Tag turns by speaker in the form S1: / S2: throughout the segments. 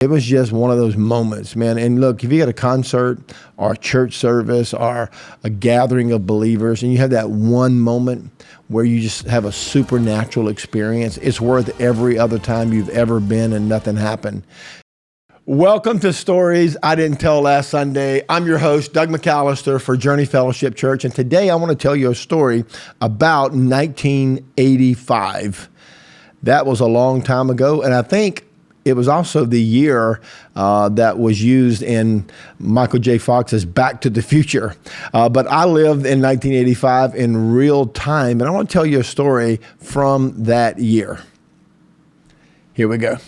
S1: It was just one of those moments, man. And look, if you got a concert or a church service or a gathering of believers and you have that one moment where you just have a supernatural experience, it's worth every other time you've ever been and nothing happened. Welcome to Stories I Didn't Tell Last Sunday. I'm your host, Doug McAllister for Journey Fellowship Church. And today I want to tell you a story about 1985. That was a long time ago. And I think it was also the year that was used in Michael J. Fox's Back to the Future. But I lived in 1985 in real time, and I want to tell you a story from that year. Here we go.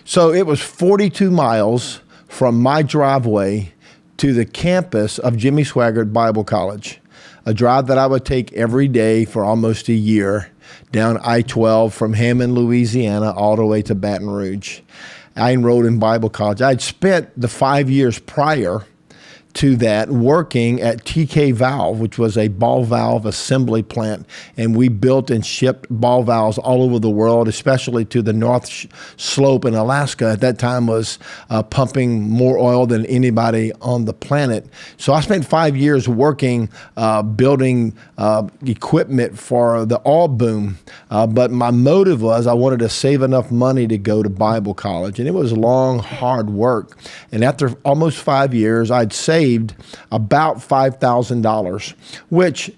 S1: So it was 42 miles from my driveway to the campus of Jimmy Swaggart Bible College, a drive that I would take every day for almost a year, down I-12 from Hammond, Louisiana, all the way to Baton Rouge. I enrolled in Bible college. I'd spent the 5 years prior to that working at TK Valve, which was a ball valve assembly plant. And we built and shipped ball valves all over the world, especially to the North Slope in Alaska. At that time was pumping more oil than anybody on the planet. So I spent 5 years working, building equipment for the oil boom. But my motive was I wanted to save enough money to go to Bible college. And it was long, hard work. And after almost 5 years, I'd saved about $5,000, which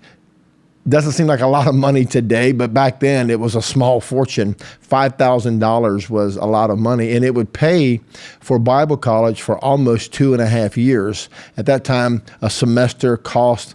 S1: doesn't seem like a lot of money today, but back then it was a small fortune. $5,000 was a lot of money, and it would pay for Bible college for almost 2.5 years. At that time, a semester cost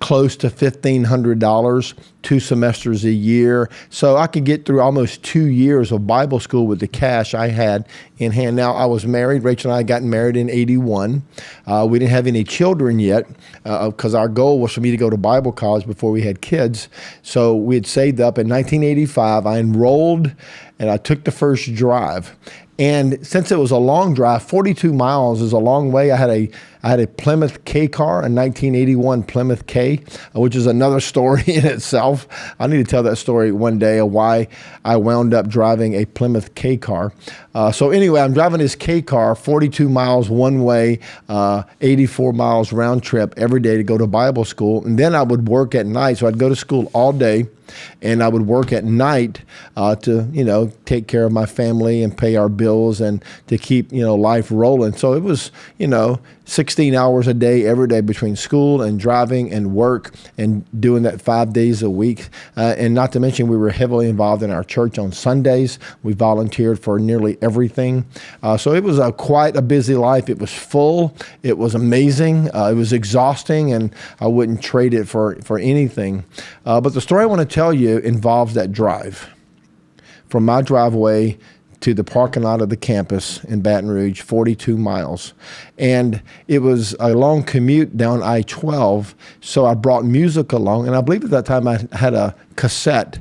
S1: close to $1,500, 2 semesters a year. So I could get through almost 2 years of Bible school with the cash I had in hand. Now, I was married. Rachel and I got married in 81. We didn't have any children yet because our goal was for me to go to Bible college before we had kids. So we had saved up. In 1985, I enrolled and I took the first drive. And since it was a long drive, 42 miles is a long way. I had a Plymouth K car, a 1981 Plymouth K, which is another story in itself. I need to tell that story one day of why I wound up driving a Plymouth K car. So anyway, I'm driving this K car, 42 miles one way, 84 miles round trip every day to go to Bible school. And then I would work at night. So I'd go to school all day, and I would work at night to, take care of my family and pay our bills and to keep, life rolling. So it was, 16 hours a day, every day between school and driving and work and doing that 5 days a week. And not to mention, we were heavily involved in our church on Sundays. We volunteered for nearly everything. So it was quite a busy life. It was full. It was amazing. It was exhausting, and I wouldn't trade it for anything. But the story I want to tell you involves that drive from my driveway to the parking lot of the campus in Baton Rouge, 42 miles. And it was a long commute down I-12, so I brought music along. And I believe at that time I had a cassette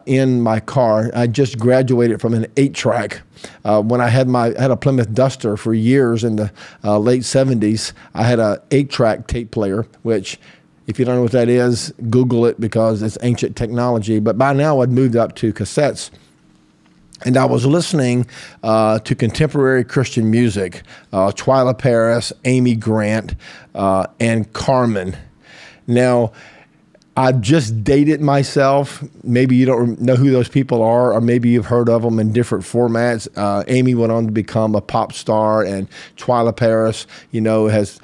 S1: in my car. I just graduated from an 8-track. When I had a Plymouth Duster for years in the late 70s, I had a 8-track tape player, which, if you don't know what that is, Google it because it's ancient technology. But by now I'd moved up to cassettes. And I was listening to contemporary Christian music, Twyla Paris, Amy Grant, and Carmen. Now, I've just dated myself. Maybe you don't know who those people are, or maybe you've heard of them in different formats. Amy went on to become a pop star, and Twyla Paris, has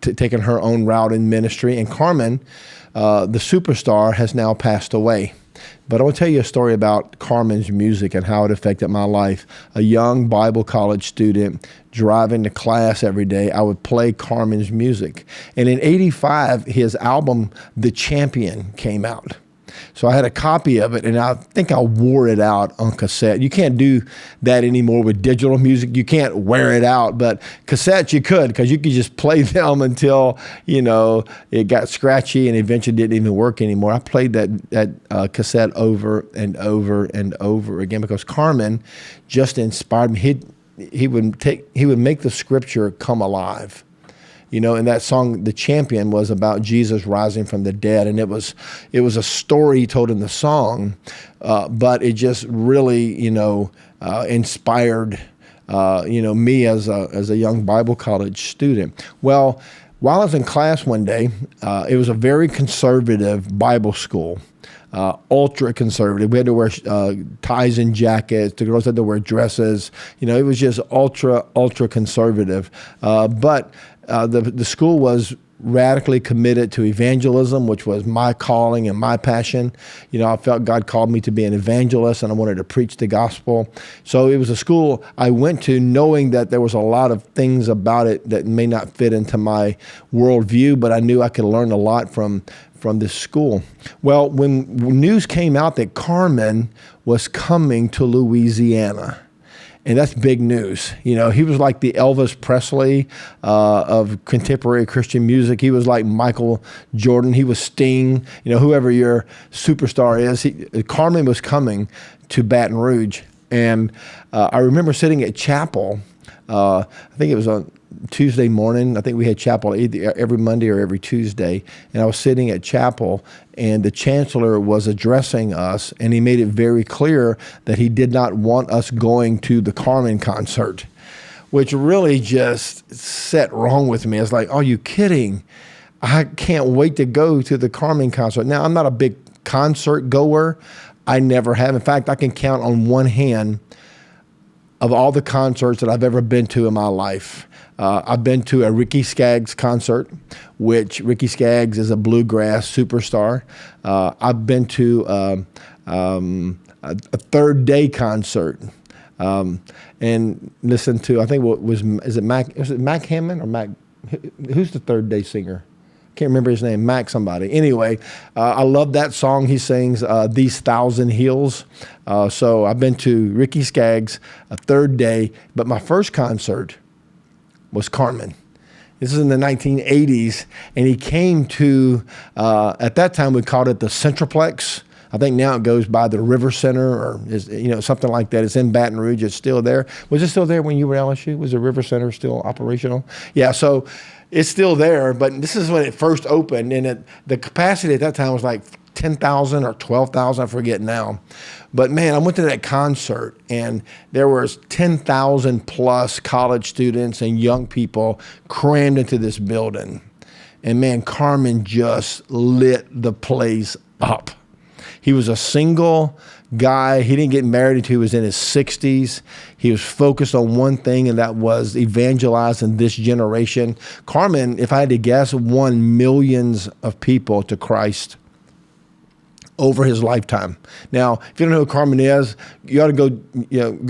S1: taken her own route in ministry. And Carmen, the superstar, has now passed away. But I want to tell you a story about Carmen's music and how it affected my life. A young Bible college student driving to class every day, I would play Carmen's music. And in 85, his album, The Champion, came out. So I had a copy of it, and I think I wore it out on cassette. You can't do that anymore with digital music. You can't wear it out, but cassettes you could, because you could just play them until, it got scratchy and eventually didn't even work anymore. I played that cassette over and over and over again because Carmen just inspired me. He would make the scripture come alive. And that song, The Champion, was about Jesus rising from the dead. And it was a story told in the song, but it just really, inspired me as a young Bible college student. Well, while I was in class one day, it was a very conservative Bible school. Ultra conservative. We had to wear ties and jackets. The girls had to wear dresses. It was just ultra conservative. But the school was radically committed to evangelism, which was my calling and my passion. I felt God called me to be an evangelist, and I wanted to preach the gospel. So it was a school I went to knowing that there was a lot of things about it that may not fit into my worldview, but I knew I could learn a lot from this school. Well, when news came out that Carmen was coming to Louisiana, and that's big news. He was like the Elvis Presley of contemporary Christian music. He was like Michael Jordan. He was Sting. Whoever your superstar is. Carmen was coming to Baton Rouge. And I remember sitting at chapel. I think it was on Tuesday morning. I think we had chapel either every Monday or every Tuesday. And I was sitting at chapel, and the chancellor was addressing us, and he made it very clear that he did not want us going to the Carmen concert, which really just set wrong with me. It's like, are you kidding? I can't wait to go to the Carmen concert. Now, I'm not a big concert goer. I never have. In fact, I can count on one hand of all the concerts that I've ever been to in my life. I've been to a Ricky Skaggs concert, which Ricky Skaggs is a bluegrass superstar. I've been to a Third Day concert and listened to, I think is it Mac Hammond or Mac? Who's the Third Day singer? Can't remember his name, Mac somebody. Anyway, I love that song he sings, These Thousand Hills. So I've been to Ricky Skaggs, a Third Day, but my first concert was Carmen. This is in the 1980s, and he came to, at that time we called it the Centraplex. I think now it goes by the River Center or something like that. It's in Baton Rouge. It's still there. Was it still there when you were at LSU? Was the River Center still operational? Yeah, so it's still there, but this is when it first opened, and the capacity at that time was like 10,000 or 12,000, I forget now. But man, I went to that concert, and there was 10,000 plus college students and young people crammed into this building. And man, Carmen just lit the place up. He was a single guy. He didn't get married until he was in his 60s. He was focused on one thing, and that was evangelizing this generation. Carmen, if I had to guess, won millions of people to Christ over his lifetime. Now, if you don't know who Carmen is, you ought to go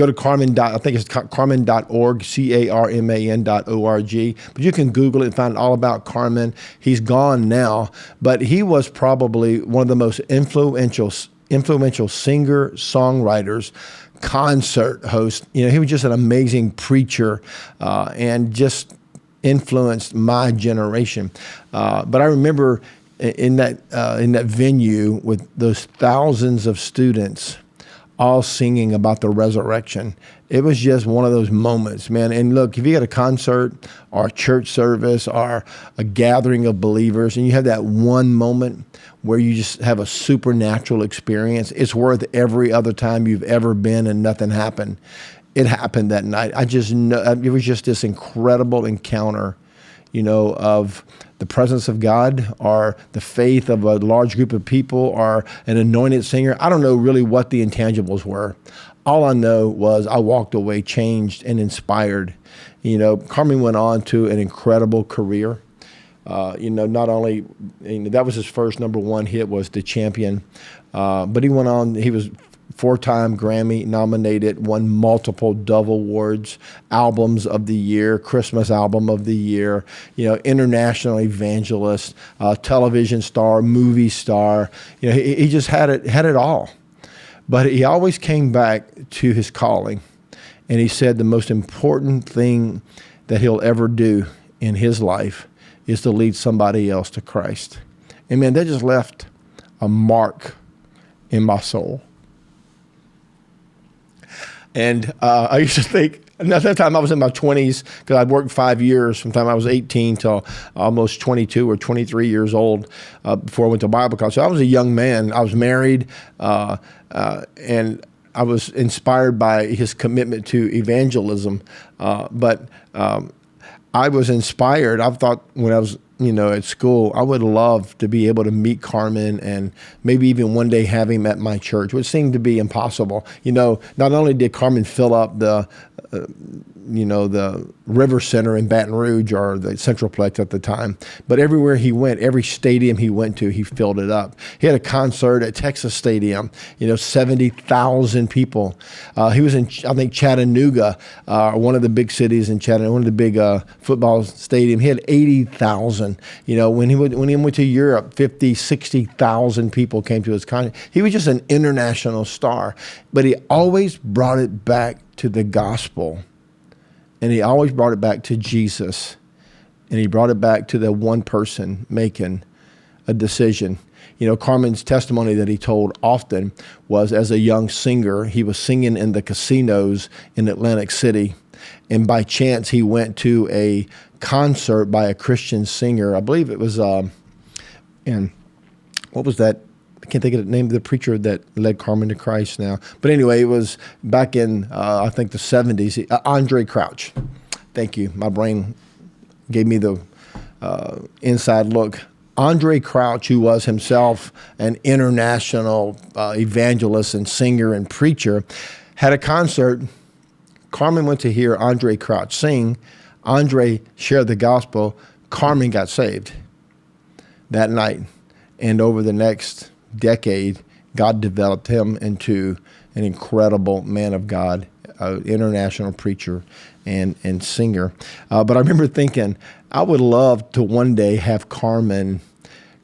S1: to Carmen. I think it's carmen.org, CARMAN.org. But you can Google it and find all about Carmen. He's gone now, but he was probably one of the most influential singer, songwriters, concert host. He was just an amazing preacher and just influenced my generation. But I remember in that venue with those thousands of students all singing about the resurrection. It was just one of those moments, man. And look, if you got a concert or a church service or a gathering of believers and you have that one moment where you just have a supernatural experience, it's worth every other time you've ever been and nothing happened. It happened that night. I just know it was just this incredible encounter, of the presence of God or the faith of a large group of people or an anointed singer. I don't know really what the intangibles were. All I know was I walked away changed and inspired. Carmen went on to an incredible career. Not only, that was his first number one hit was The Champion, but he went on, he was 4-time Grammy nominated, won multiple Dove Awards, albums of the year, Christmas album of the year, international evangelist, television star, movie star. He just had it all. But he always came back to his calling, and he said the most important thing that he'll ever do in his life is to lead somebody else to Christ. And man, that just left a mark in my soul. And I used to think, at that time I was in my 20s because I'd worked 5 years from the time I was 18 till almost 22 or 23 years old before I went to Bible college. So I was a young man. I was married, and I was inspired by his commitment to evangelism, but I was inspired. I thought when I was, at school, I would love to be able to meet Carmen and maybe even one day have him at my church, which seemed to be impossible. Not only did Carmen fill up the River Center in Baton Rouge, or the Centralplex at the time, but everywhere he went, every stadium he went to, he filled it up. He had a concert at Texas Stadium, 70,000 people. He was in, I think, Chattanooga, one of the big cities in Chattanooga, one of the big football stadium. He had 80,000. When he went to Europe, 50, 60,000 people came to his concert. He was just an international star, but he always brought it back to the gospel. And he always brought it back to Jesus. And he brought it back to the one person making a decision. Carmen's testimony that he told often was, as a young singer, he was singing in the casinos in Atlantic City. And by chance, he went to a concert by a Christian singer. I believe it was, and what was that? I can't think of the name of the preacher that led Carmen to Christ now. But anyway, it was back in, I think, the 70s. Andre Crouch. Thank you. My brain gave me the inside look. Andre Crouch, who was himself an international evangelist and singer and preacher, had a concert. Carmen went to hear Andre Crouch sing. Andre shared the gospel. Carmen got saved that night. And over the next decade, God developed him into an incredible man of God, an international preacher and singer. But I remember thinking, I would love to one day have Carmen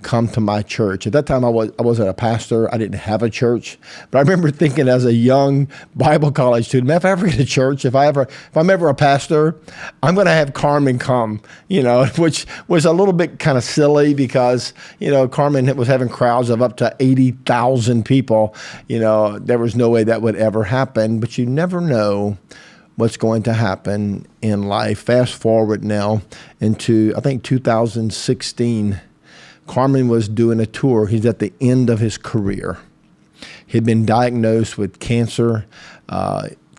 S1: come to my church. At that time, I wasn't a pastor. I didn't have a church. But I remember thinking, as a young Bible college student, man, if I ever get a church, if I'm ever a pastor, I'm going to have Carmen come, which was a little bit kind of silly because, Carmen was having crowds of up to 80,000 people. There was no way that would ever happen, but you never know what's going to happen in life. Fast forward now into, I think, 2016. Carmen was doing a tour. He's at the end of his career. He'd been diagnosed with cancer.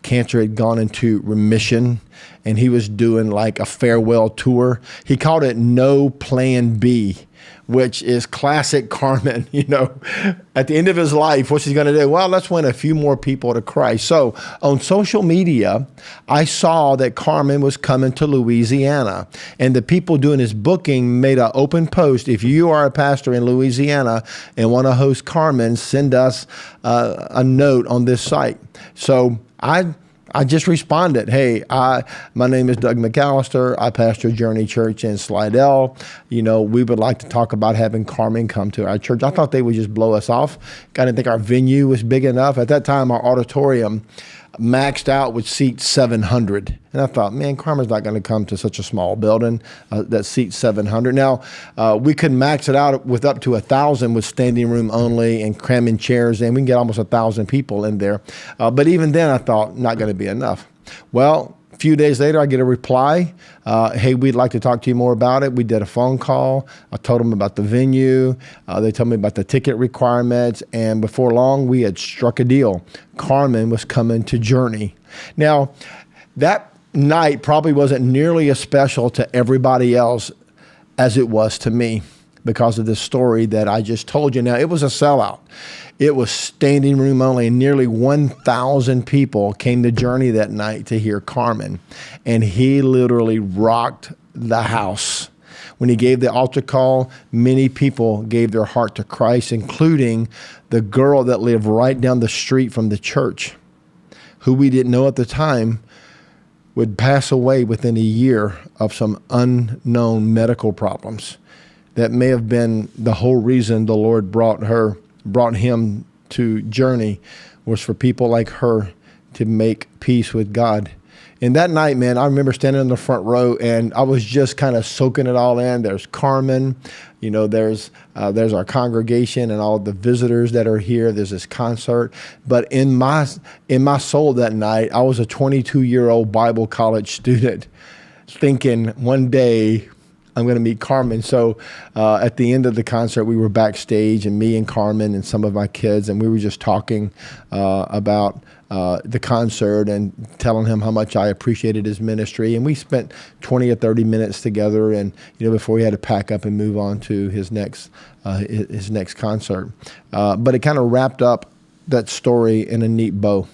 S1: Cancer had gone into remission, and he was doing like a farewell tour. He called it No Plan B, which is classic Carmen. At the end of his life, what's he going to do? Well, let's win a few more people to Christ. So on social media, I saw that Carmen was coming to Louisiana, and the people doing his booking made an open post. If you are a pastor in Louisiana and want to host Carmen, send us a note on this site. So I just responded, hey, my name is Doug McAllister. I pastor Journey Church in Slidell. We would like to talk about having Carmen come to our church. I thought they would just blow us off. I didn't think our venue was big enough. At that time, our auditorium maxed out with seat 700. And I thought, man, Carmen's not going to come to such a small building that seats 700. Now, we could max it out with up to 1,000 with standing room only and cramming chairs in. We can get almost 1,000 people in there. But even then, I thought, not going to be enough. Well, a few days later, I get a reply. Hey, we'd like to talk to you more about it. We did a phone call. I told them about the venue. They told me about the ticket requirements. And before long, we had struck a deal. Carmen was coming to Journey. Now, that night probably wasn't nearly as special to everybody else as it was to me because of this story that I just told you. Now, it was a sellout. It was standing room only, and nearly 1,000 people came to Journey that night to hear Carmen. And he literally rocked the house. When he gave the altar call, many people gave their heart to Christ, including the girl that lived right down the street from the church, who we didn't know at the time would pass away within a year of some unknown medical problems. That may have been the whole reason the Lord brought him to Journey, was for people like her to make peace with God. And that night, man, I remember standing in the front row, and I was just kind of soaking it all in. There's Carmen, there's our congregation and all the visitors that are here. There's this concert. But in my soul that night, I was a 22-year-old Bible college student thinking one day I'm going to meet Carmen. So at the end of the concert, we were backstage, and me and Carmen and some of my kids, and we were just talking about the concert and telling him how much I appreciated his ministry. And we spent 20 or 30 minutes together, and before we had to pack up and move on to his next concert. But it kind of wrapped up that story in a neat bow,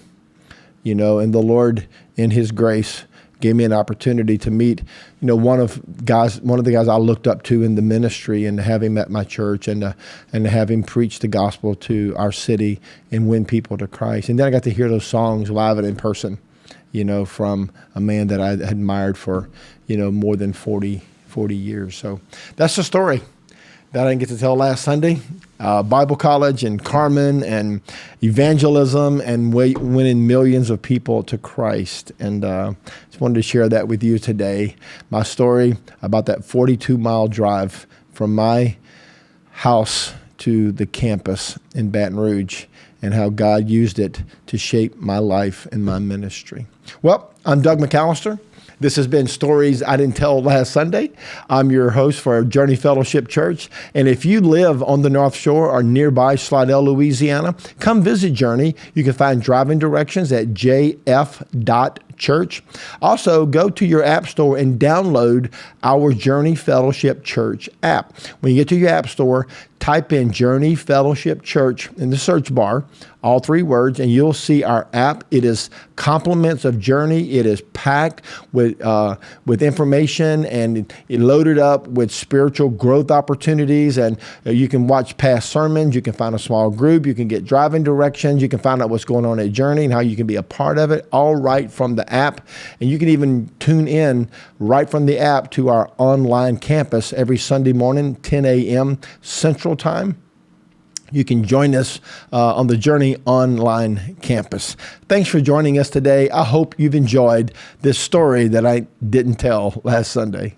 S1: and the Lord, in His grace, gave me an opportunity to meet, one of the guys I looked up to in the ministry, and to have him at my church, and to have him preach the gospel to our city and win people to Christ. And then I got to hear those songs live and in person, from a man that I admired for, more than 40 years. So that's the story that I didn't get to tell last Sunday. Bible college and Carmen and evangelism and winning millions of people to Christ. And just wanted to share that with you today. My story about that 42-mile drive from my house to the campus in Baton Rouge, and how God used it to shape my life and my ministry. Well, I'm Doug McAllister. This has been Stories I Didn't Tell Last Sunday. I'm your host for Journey Fellowship Church. And if you live on the North Shore or nearby Slidell, Louisiana, come visit Journey. You can find driving directions at jf.church. Also, go to your app store and download our Journey Fellowship Church app. When you get to your app store, type in Journey Fellowship Church in the search bar, all three words, and you'll see our app. It is compliments of Journey. It is packed with information, and it loaded up with spiritual growth opportunities. And you can watch past sermons. You can find a small group. You can get driving directions. You can find out what's going on at Journey and how you can be a part of it, all right from the app. And you can even tune in right from the app to our online campus every Sunday morning, 10 a.m. Central Time. You can join us on the Journey online campus. Thanks for joining us today. I hope you've enjoyed this story that I didn't tell last Sunday.